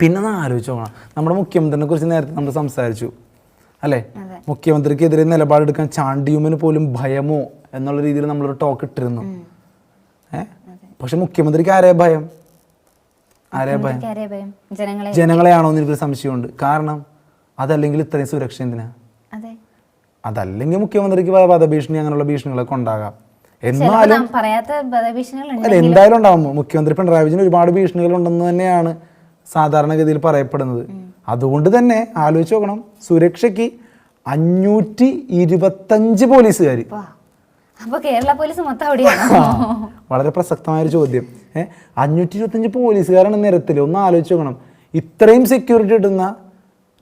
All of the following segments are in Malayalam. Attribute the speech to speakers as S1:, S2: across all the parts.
S1: പിന്നെ ആലോചിച്ച് നോക്കണം, നമ്മുടെ മുഖ്യമന്ത്രിനെ കുറിച്ച് നേരത്തെ നമ്മൾ സംസാരിച്ചു അല്ലേ? മുഖ്യമന്ത്രിക്കെതിരെ നിലപാടെടുക്കാൻ ചാണ്ടിയുമ്മന് പോലും ഭയമോ എന്നുള്ള രീതിയിൽ നമ്മളൊരു ടോക്ക് ഇട്ടിരുന്നു. പക്ഷെ മുഖ്യമന്ത്രിക്ക് ആരെയാ ഭയം? ജനങ്ങളെയാണോ എന്ന് എനിക്കൊരു സംശയമുണ്ട്. കാരണം അതല്ലെങ്കിൽ ഇത്രയും സുരക്ഷ എന്തിനാ? അതല്ലെങ്കിൽ മുഖ്യമന്ത്രിക്ക് വധഭീഷണി അങ്ങനെയുള്ള ഭീഷണികളൊക്കെ ഉണ്ടാകാം. എന്നാലും അല്ല, എന്തായാലും ഉണ്ടാവും. മുഖ്യമന്ത്രി പിണറായി വിജയൻ ഒരുപാട് ഭീഷണികൾ ഉണ്ടെന്ന് തന്നെയാണ് സാധാരണഗതിയിൽ പറയപ്പെടുന്നത്. അതുകൊണ്ട് തന്നെ ആലോചിച്ച് നോക്കണം, സുരക്ഷയ്ക്ക് 525 പോലീസുകാർ. വളരെ പ്രസക്തമായൊരു ചോദ്യം. 525 പോലീസുകാരാണ് നിരത്തിൽ. ഒന്ന് ആലോചിച്ച് നോക്കണം, ഇത്രയും സെക്യൂരിറ്റി കിട്ടുന്ന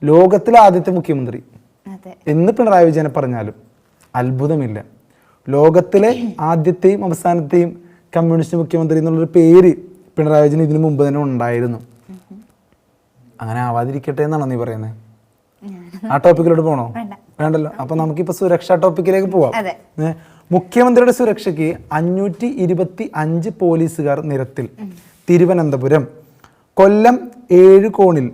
S1: ലോകത്തിലെ ആദ്യത്തെ മുഖ്യമന്ത്രി എന്ന് പിണറായി വിജയനെ പറഞ്ഞാലും അത്ഭുതമില്ല. ലോകത്തിലെ ആദ്യത്തെയും അവസാനത്തെയും കമ്മ്യൂണിസ്റ്റ് മുഖ്യമന്ത്രി എന്നുള്ളൊരു പേര് പിണറായി വിജയൻ ഇതിനു മുമ്പ് തന്നെ ഉണ്ടായിരുന്നു. അങ്ങനെ ആവാതിരിക്കട്ടെ എന്നാണോ നീ പറയുന്നത്? ആ ടോപ്പിക്കിലോട്ട് പോകണോ? വേണ്ടല്ലോ. അപ്പൊ നമുക്കിപ്പോ സുരക്ഷാ ടോപ്പിക്കിലേക്ക് പോവാം. മുഖ്യമന്ത്രിയുടെ സുരക്ഷയ്ക്ക് 525 പോലീസുകാർ നിരത്തിൽ. തിരുവനന്തപുരം. കൊല്ലം എഴുകോണിൽ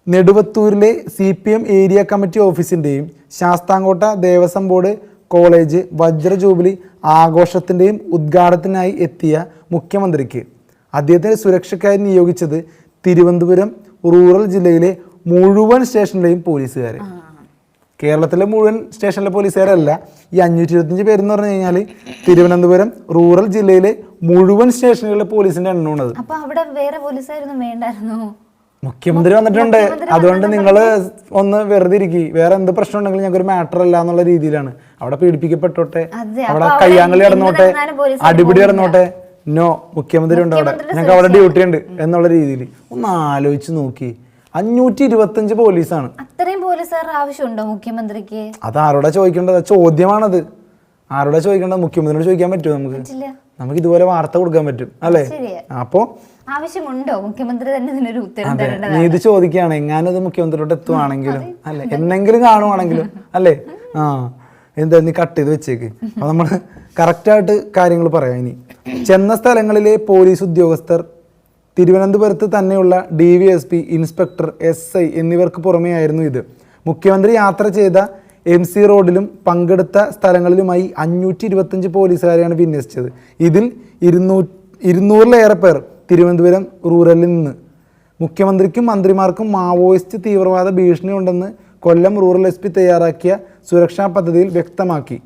S1: നെടുവത്തൂരിലെ CPM ഏരിയ കമ്മിറ്റി ഓഫീസിൻ്റെയും ശാസ്താംകോട്ട ദേവസ്വം ബോർഡ് കോളേജ് വജ്ര ജൂബിലി ആഘോഷത്തിൻ്റെയും ഉദ്ഘാടനത്തിനായി എത്തിയ മുഖ്യമന്ത്രിക്ക് അദ്ദേഹത്തിൻ്റെ സുരക്ഷയ്ക്കായി നിയോഗിച്ചത് തിരുവനന്തപുരം റൂറൽ ജില്ലയിലെ മുഴുവൻ സ്റ്റേഷനിലെയും പോലീസുകാരെ. കേരളത്തിലെ മുഴുവൻ സ്റ്റേഷനിലെ പോലീസുകാരല്ല. ഈ 525 പേരെന്ന് പറഞ്ഞു കഴിഞ്ഞാൽ തിരുവനന്തപുരം റൂറൽ ജില്ലയിലെ മുഴുവൻ സ്റ്റേഷനുകളിലെ പോലീസിന്റെ എണ്ണമാണത്. മുഖ്യമന്ത്രി വന്നിട്ടുണ്ട്, അതുകൊണ്ട് നിങ്ങൾ ഒന്ന് വെറുതെ ഇരിക്കും, വേറെ എന്ത് പ്രശ്നം ഉണ്ടെങ്കിലും ഞങ്ങൾക്ക് ഒരു മാറ്റർ അല്ല എന്നുള്ള രീതിയിലാണ്. അവിടെ പീഡിപ്പിക്കപ്പെട്ടോട്ടെ, അവിടെ കയ്യാങ്കളി നടന്നോട്ടെ, അടിപിടി നടന്നോട്ടെ, നോ, മുഖ്യമന്ത്രി ഉണ്ട് അവിടെ, ഞങ്ങൾക്ക് അവിടെ ഡ്യൂട്ടി ഉണ്ട് എന്നുള്ള രീതിയിൽ. ഒന്ന് ആലോചിച്ച് നോക്കി, 525 പോലീസാണ്.
S2: അത്രയും പോലീസുകാരുടെ ആവശ്യമുണ്ടോ മുഖ്യമന്ത്രിക്ക്?
S1: അത് ആരോടാ ചോദിക്കേണ്ടത്? ചോദ്യമാണത്. ആരോടാ ചോദിക്കേണ്ടത്? മുഖ്യമന്ത്രിയോട് ചോദിക്കാൻ പറ്റുമോ? നമുക്ക് ഇതുപോലെ വാർത്ത കൊടുക്കാൻ പറ്റും അല്ലേ? അപ്പോ
S2: ആവശ്യമുണ്ടോ മുഖ്യമന്ത്രി തന്നെ ഇതിനൊരു ഉത്തരം തരേണ്ടത്?
S1: നീ ഇത് ചോദിക്കുകയാണ്, എങ്ങാനും ഇത് മുഖ്യമന്ത്രിയോട് എത്തുവാണെങ്കിലും അല്ലെ, എന്തെങ്കിലും കാണുവാണെങ്കിലും അല്ലേ? എന്താ നീ കട്ട് ചെയ്ത് വെച്ചേക്ക്. അപ്പൊ നമ്മള് കറക്റ്റായിട്ട് കാര്യങ്ങൾ പറയാം. ഇനി ചെന്ന സ്ഥലങ്ങളിലെ പോലീസ് ഉദ്യോഗസ്ഥർ തിരുവനന്തപുരത്ത് തന്നെയുള്ള DVSP, ഇൻസ്പെക്ടർ, SI എന്നിവർക്ക് പുറമെയായിരുന്നു ഇത്. മുഖ്യമന്ത്രി യാത്ര ചെയ്ത MC റോഡിലും പങ്കെടുത്ത സ്ഥലങ്ങളിലുമായി 525 പോലീസുകാരെയാണ് വിന്യസിച്ചത്. ഇതിൽ 200-ലേറെ പേർ തിരുവനന്തപുരം റൂറലിൽ നിന്ന്. മുഖ്യമന്ത്രിക്കും മന്ത്രിമാർക്കും മാവോയിസ്റ്റ് തീവ്രവാദ ഭീഷണി ഉണ്ടെന്ന് കൊല്ലം റൂറൽ SP തയ്യാറാക്കിയ സുരക്ഷാ പദ്ധതിയിൽ വ്യക്തമാക്കി.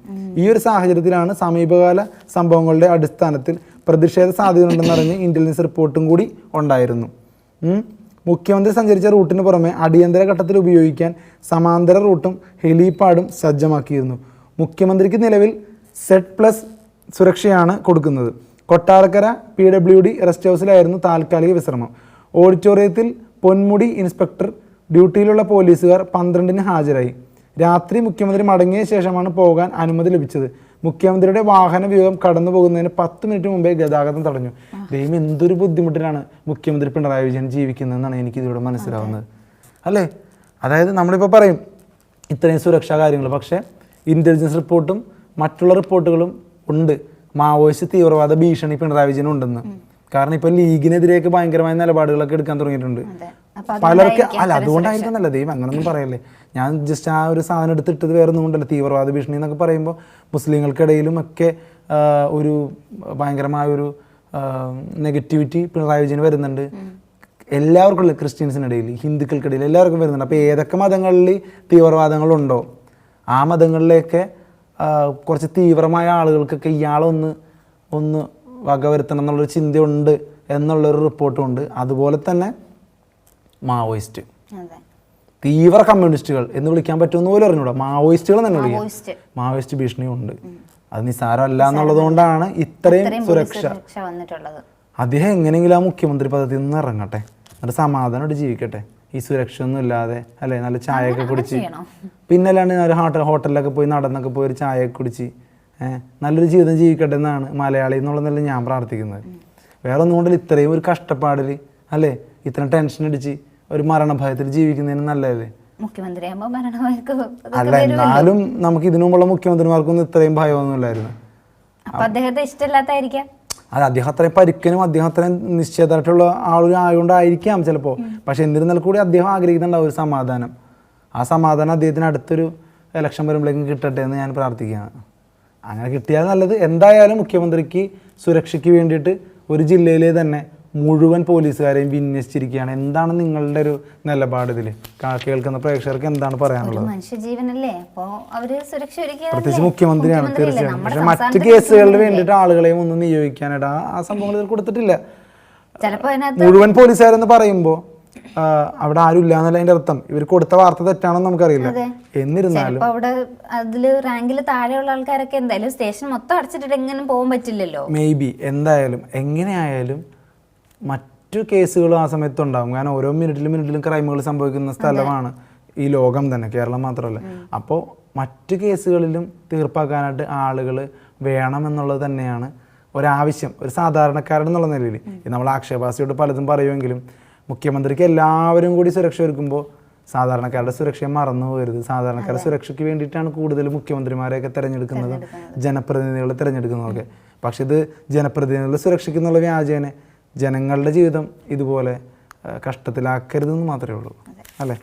S1: ഈ ഒരു സാഹചര്യത്തിലാണ് സമീപകാല സംഭവങ്ങളുടെ അടിസ്ഥാനത്തിൽ പ്രതിഷേധ സാധ്യതയുണ്ടെന്നറിഞ്ഞ് ഇന്റലിജൻസ് റിപ്പോർട്ടും കൂടി ഉണ്ടായിരുന്നു. മുഖ്യമന്ത്രി സഞ്ചരിച്ച റൂട്ടിന് പുറമെ അടിയന്തര ഘട്ടത്തിൽ ഉപയോഗിക്കാൻ സമാന്തര റൂട്ടും ഹെലിപാഡും സജ്ജമാക്കിയിരുന്നു. മുഖ്യമന്ത്രിക്ക് നിലവിൽ Z+ സുരക്ഷയാണ് കൊടുക്കുന്നത്. കൊട്ടാരക്കര PWD റെസ്റ്റ് ഹൗസിലായിരുന്നു താൽക്കാലിക വിശ്രമം. ഓഡിറ്റോറിയത്തിൽ പൊന്മുടി ഇൻസ്പെക്ടർ ഡ്യൂട്ടിയിലുള്ള പോലീസുകാർ 12-ന് ഹാജരായി. രാത്രി മുഖ്യമന്ത്രി മടങ്ങിയ ശേഷമാണ് പോകാൻ അനുമതി ലഭിച്ചത്. മുഖ്യമന്ത്രിയുടെ വാഹന വ്യൂഹം കടന്നു പോകുന്നതിന് 10 മിനിറ്റ് മുമ്പേ ഗതാഗതം തടഞ്ഞു. ദൈവം എന്തൊരു ബുദ്ധിമുട്ടിലാണ് മുഖ്യമന്ത്രി പിണറായി വിജയൻ ജീവിക്കുന്നതെന്നാണ് എനിക്ക് ഇതിലൂടെ മനസ്സിലാവുന്നത് അല്ലേ? അതായത് നമ്മളിപ്പോൾ പറയും ഇത്രയും സുരക്ഷാ കാര്യങ്ങൾ, പക്ഷേ ഇന്റലിജൻസ് റിപ്പോർട്ടും മറ്റുള്ള റിപ്പോർട്ടുകളും ഉണ്ട് മാവോയിസ്റ്റ് തീവ്രവാദ ഭീഷണി പിണറായി വിജയൻ ഉണ്ടെന്ന്. കാരണം ഇപ്പൊ ലീഗിനെതിരെയൊക്കെ ഭയങ്കരമായ നിലപാടുകളൊക്കെ എടുക്കാൻ തുടങ്ങിയിട്ടുണ്ട് പലർക്ക്. അല്ല, അതുകൊണ്ടായിരിക്കുന്നല്ല, ദൈവം അങ്ങനൊന്നും പറയല്ലേ. ഞാൻ ജസ്റ്റ് ആ ഒരു സാധനം എടുത്തിട്ടത് വേറെ ഒന്നും കൊണ്ടല്ല. തീവ്രവാദ ഭീഷണി എന്നൊക്കെ പറയുമ്പോൾ മുസ്ലിങ്ങൾക്കിടയിലും ഒക്കെ ഒരു ഭയങ്കരമായൊരു നെഗറ്റിവിറ്റി പിണറായി വിജയന് വരുന്നുണ്ട്. എല്ലാവർക്കും, ക്രിസ്ത്യൻസിനിടയിൽ, ഹിന്ദുക്കൾക്കിടയിൽ എല്ലാവർക്കും വരുന്നുണ്ട്. അപ്പോൾ ഏതൊക്കെ മതങ്ങളിൽ തീവ്രവാദങ്ങളുണ്ടോ ആ മതങ്ങളിലേക്ക് കുറച്ച് തീവ്രമായ ആളുകൾക്കൊക്കെ ഇയാളൊന്ന് വകവരുത്തണം എന്നുള്ളൊരു ചിന്തയുണ്ട് എന്നുള്ളൊരു റിപ്പോർട്ടും ഉണ്ട്. അതുപോലെ തന്നെ മാവോയിസ്റ്റ്, തീവ്ര കമ്മ്യൂണിസ്റ്റുകൾ എന്ന് വിളിക്കാൻ പറ്റുമെന്ന് പോലും അറിഞ്ഞൂടാ, മാവോയിസ്റ്റുകൾ തന്നെ വിളിക്കാം. മാവോയിസ്റ്റ് ഭീഷണിയും ഉണ്ട്. അത് നിസ്സാരമല്ല എന്നുള്ളത് കൊണ്ടാണ് ഇത്രയും സുരക്ഷ
S2: വന്നിട്ടുള്ളത്.
S1: അദ്ദേഹം എങ്ങനെയെങ്കിലും ആ മുഖ്യമന്ത്രി പദത്തിൽ നിന്ന് ഇറങ്ങട്ടെ, എന്നിട്ട് സമാധാനമായിട്ട് ജീവിക്കട്ടെ, ഈ സുരക്ഷ ഒന്നും ഇല്ലാതെ അല്ലേ, നല്ല ചായയൊക്കെ കുടിച്ച്. പിന്നെ അല്ലാണ്ട് ഹോട്ടലിലൊക്കെ പോയി നടന്നൊക്കെ പോയി ഒരു ചായയൊക്കെ കുടിച്ച് നല്ലൊരു ജീവിതം ജീവിക്കട്ടെ എന്നാണ് മലയാളി എന്നുള്ളതല്ല ഞാൻ പ്രാർത്ഥിക്കുന്നത്. വേറെ ഒന്നും കൊണ്ടില്ല, ഇത്രയും ഒരു കഷ്ടപ്പാടിൽ അല്ലേ, ഇത്രയും ടെൻഷൻ അടിച്ച് ഒരു മരണഭയത്തിൽ ജീവിക്കുന്നതിന് നല്ലതല്ലേ? അല്ല, എന്നാലും നമുക്ക് ഇതിനു മുമ്പുള്ള മുഖ്യമന്ത്രിമാർക്കൊന്നും ഇത്രയും ഭയമൊന്നും ഇല്ലായിരുന്നു. അത് അദ്ദേഹം അത്രയും പരുക്കനും അദ്ദേഹം അത്രയും നിശ്ചയതായിട്ടുള്ള ആയതുകൊണ്ടായിരിക്കാം ചിലപ്പോൾ. പക്ഷെ എന്നിരുന്നാൽ കൂടി അദ്ദേഹം ആഗ്രഹിക്കുന്നുണ്ടാവും ഒരു സമാധാനം. ആ സമാധാനം അദ്ദേഹത്തിന് അടുത്തൊരു ഇലക്ഷൻ വരുമ്പോഴേക്കും കിട്ടട്ടെ എന്ന് ഞാൻ പ്രാർത്ഥിക്കുകയാണ്. അങ്ങനെ കിട്ടിയാൽ നല്ലത്. എന്തായാലും മുഖ്യമന്ത്രിക്ക് സുരക്ഷയ്ക്ക് വേണ്ടിയിട്ട് ഒരു ജില്ലയിലെ തന്നെ മുഴുവൻ പോലീസുകാരെയും വിന്യസിച്ചിരിക്കുകയാണ്. എന്താണ് നിങ്ങളുടെ ഒരു നിലപാട് ഇതിൽ? കേൾക്കുന്ന പ്രേക്ഷകർക്ക് എന്താണ് പറയാനുള്ളത്?
S2: മനുഷ്യജീവനല്ലേ, അപ്പോൾ അവര് സുരക്ഷ
S1: പ്രത്യേകിച്ച് മുഖ്യമന്ത്രിയാണ് തീർച്ചയായും. പക്ഷെ മറ്റ് കേസുകളിൽ വേണ്ടിയിട്ട് ആളുകളെയും ഒന്നും നിയോഗിക്കാനായിട്ട് ആ സംഭവങ്ങൾ ഇതിൽ കൊടുത്തിട്ടില്ല. മുഴുവൻ പോലീസുകാരെന്ന് പറയുമ്പോൾ അവിടെ ആരും ഇല്ല എന്നല്ല അതിന്റെ അർത്ഥം. ഇവർ കൊടുത്ത വാർത്ത തെറ്റാണെന്ന് നമുക്കറിയില്ല. എന്നിരുന്നാലും
S2: അവിടെ അതില് റാങ്കിൽ താഴെയുള്ള ആൾക്കാരൊക്കെ എന്തായാലും സ്റ്റേഷൻ മൊത്തം അടച്ചിട്ടിട്ട് എങ്ങനെ പോകാൻ പറ്റില്ലല്ലോ.
S1: മേ ബി എന്തായാലും എങ്ങനെയായാലും മറ്റു കേസുകളും ആ സമയത്ത് ഉണ്ടാകും. കാരണം ഓരോ മിനിറ്റിലും ക്രൈമുകൾ സംഭവിക്കുന്ന സ്ഥലമാണ് ഈ ലോകം തന്നെ, കേരളം മാത്രമല്ല. അപ്പോൾ മറ്റു കേസുകളിലും തീർപ്പാക്കാനായിട്ട് ആളുകൾ വേണമെന്നുള്ളത് തന്നെയാണ് ഒരാവശ്യം, ഒരു സാധാരണക്കാരൻ എന്നുള്ള നിലയിൽ. നമ്മൾ ആക്ഷേപാസിയോട് പലതും പറയുമെങ്കിലും മുഖ്യമന്ത്രിക്ക് എല്ലാവരും കൂടി സുരക്ഷ ഒരുക്കുമ്പോൾ സാധാരണക്കാരുടെ സുരക്ഷയെ മറന്നു പോകരുത്. സാധാരണക്കാരുടെ സുരക്ഷയ്ക്ക് വേണ്ടിയിട്ടാണ് കൂടുതൽ മുഖ്യമന്ത്രിമാരെയൊക്കെ തിരഞ്ഞെടുക്കുന്നതും ജനപ്രതിനിധികളെ തിരഞ്ഞെടുക്കുന്നതൊക്കെ. പക്ഷെ ഇത് ജനപ്രതിനിധികളുടെ സുരക്ഷയ്ക്ക് എന്നുള്ള വ്യാജേന ജനങ്ങളുടെ ജീവിതം ഇതുപോലെ കഷ്ടത്തിലാക്കരുതെന്ന് മാത്രമേ ഉള്ളൂ, അല്ലേ?